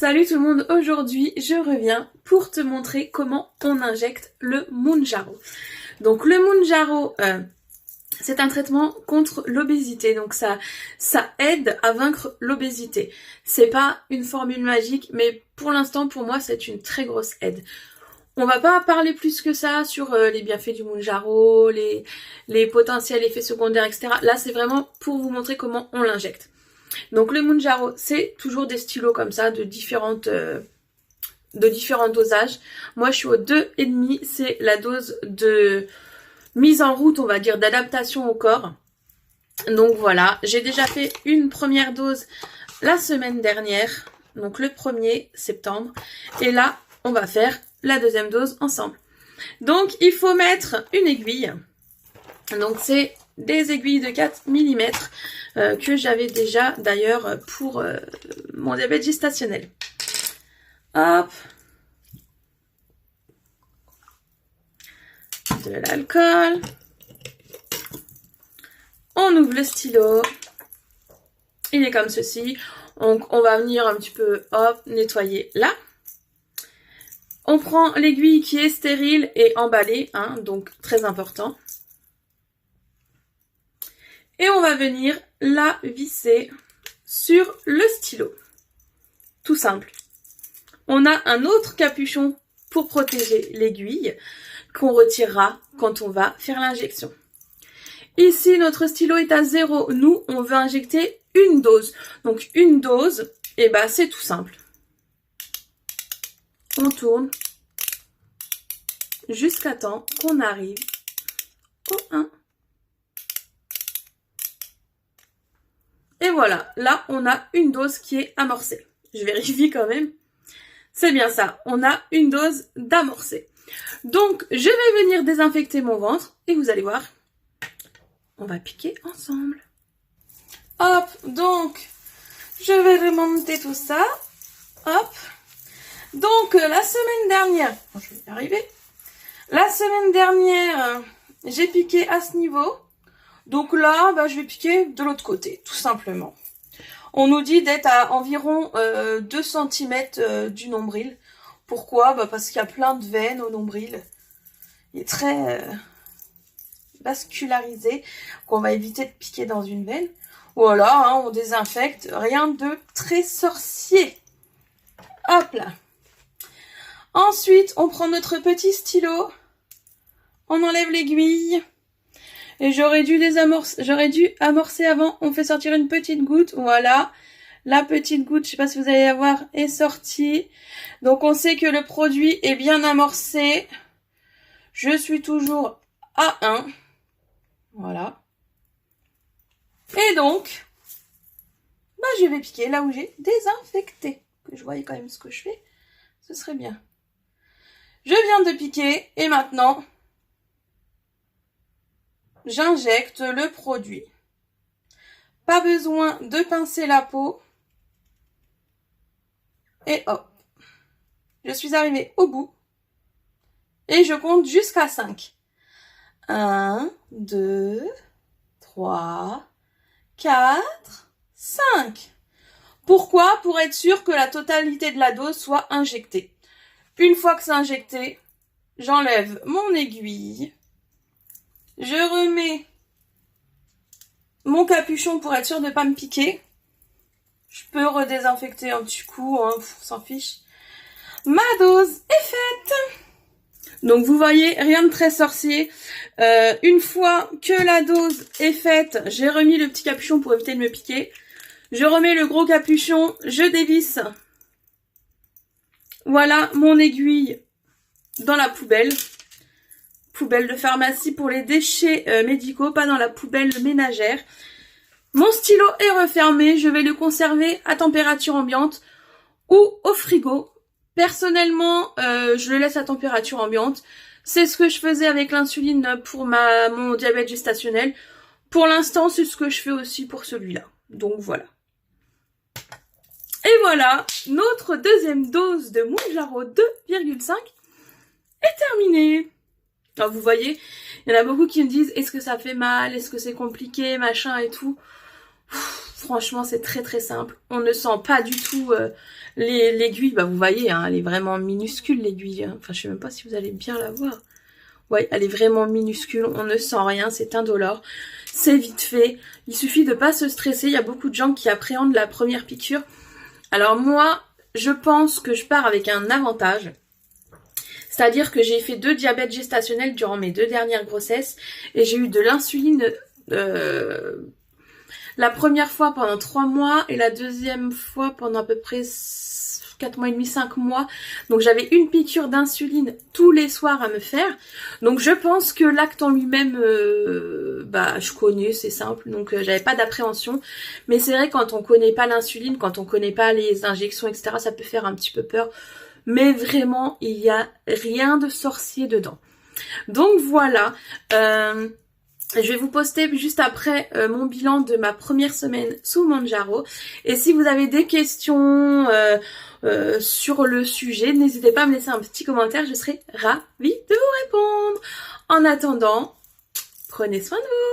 Salut tout le monde, aujourd'hui je reviens pour te montrer comment on injecte le Mounjaro. Donc le Mounjaro, c'est un traitement contre l'obésité, donc ça aide à vaincre l'obésité. C'est pas une formule magique, mais pour l'instant pour moi c'est une très grosse aide. On va pas parler plus que ça sur les bienfaits du Mounjaro, les potentiels effets secondaires, etc. Là c'est vraiment pour vous montrer comment on l'injecte. Donc le Mounjaro, c'est toujours des stylos comme ça, de différents dosages. Moi je suis au 2,5, c'est la dose de mise en route, on va dire, d'adaptation au corps. Donc voilà, j'ai déjà fait une première dose la semaine dernière, donc le 1er septembre. Et là, on va faire la deuxième dose ensemble. Donc il faut mettre une aiguille. Donc c'est des aiguilles de 4 mm que j'avais déjà d'ailleurs pour mon diabète gestationnel. Hop. De l'alcool. On ouvre le stylo. Il est comme ceci. Donc on va venir un petit peu, hop, nettoyer là. On prend l'aiguille qui est stérile et emballée, hein, donc très important. Et on va venir la visser sur le stylo. Tout simple. On a un autre capuchon pour protéger l'aiguille qu'on retirera quand on va faire l'injection. Ici, notre stylo est à 0. Nous, on veut injecter une dose. Donc, une dose, et ben, c'est tout simple. On tourne jusqu'à temps qu'on arrive au 1. Et voilà, là, on a une dose qui est amorcée. Je vérifie quand même. C'est bien ça, on a une dose d'amorcée. Donc, je vais venir désinfecter mon ventre et vous allez voir, on va piquer ensemble. Hop, donc, je vais remonter tout ça. Hop. Donc, la semaine dernière, je vais y arriver. La semaine dernière, j'ai piqué à ce niveau. Donc là, je vais piquer de l'autre côté, tout simplement. On nous dit d'être à environ 2 cm du nombril. Pourquoi? Parce qu'il y a plein de veines au nombril. Il est très vascularisé, qu'on va éviter de piquer dans une veine. Voilà, hein, on désinfecte, rien de très sorcier. Hop là. Ensuite, on prend notre petit stylo, on enlève l'aiguille. Et j'aurais dû amorcer avant. On fait sortir une petite goutte. Voilà. La petite goutte, je sais pas si vous allez la voir, est sortie. Donc on sait que le produit est bien amorcé. Je suis toujours à 1. Voilà. Et donc, je vais piquer là où j'ai désinfecté. Que je voyais quand même ce que je fais. Ce serait bien. Je viens de piquer et maintenant, j'injecte le produit. Pas besoin de pincer la peau. Et hop. Je suis arrivée au bout. Et je compte jusqu'à 5. 1, 2, 3, 4, 5. Pourquoi? Pour être sûr que la totalité de la dose soit injectée. Une fois que c'est injecté, j'enlève mon aiguille. Je remets mon capuchon pour être sûr de ne pas me piquer. Je peux redésinfecter un petit coup, hein, on s'en fiche. Ma dose est faite. Donc vous voyez, rien de très sorcier. Une fois que la dose est faite, j'ai remis le petit capuchon pour éviter de me piquer. Je remets le gros capuchon, je dévisse. Voilà mon aiguille dans la poubelle. Poubelle de pharmacie pour les déchets médicaux, pas dans la poubelle ménagère. Mon stylo est refermé, je vais le conserver à température ambiante ou au frigo. Personnellement, je le laisse à température ambiante. C'est ce que je faisais avec l'insuline pour mon diabète gestationnel. Pour l'instant, c'est ce que je fais aussi pour celui-là. Donc voilà. Et voilà, notre deuxième dose de Mounjaro 2,5 est terminée. Alors vous voyez, il y en a beaucoup qui me disent, est-ce que ça fait mal, est-ce que c'est compliqué, machin et tout. Franchement, c'est très très simple. On ne sent pas du tout l'aiguille. Bah, vous voyez, hein, elle est vraiment minuscule l'aiguille. Hein. Enfin, je sais même pas si vous allez bien la voir. Ouais, elle est vraiment minuscule. On ne sent rien, c'est indolore. C'est vite fait. Il suffit de pas se stresser. Il y a beaucoup de gens qui appréhendent la première piqûre. Alors moi, je pense que je pars avec un avantage. C'est-à-dire que j'ai fait 2 diabètes gestationnels durant mes 2 dernières grossesses. Et j'ai eu de l'insuline la première fois pendant 3 mois et la deuxième fois pendant à peu près 4 mois et demi, 5 mois. Donc j'avais une piqûre d'insuline tous les soirs à me faire. Donc je pense que l'acte en lui-même, bah je connais, c'est simple. Donc j'avais pas d'appréhension. Mais c'est vrai quand on connaît pas l'insuline, quand on connaît pas les injections, etc., ça peut faire un petit peu peur. Mais vraiment, il y a rien de sorcier dedans. Donc voilà. Je vais vous poster juste après mon bilan de ma première semaine sous Mounjaro. Et si vous avez des questions sur le sujet, n'hésitez pas à me laisser un petit commentaire, je serai ravie de vous répondre. En attendant, prenez soin de vous.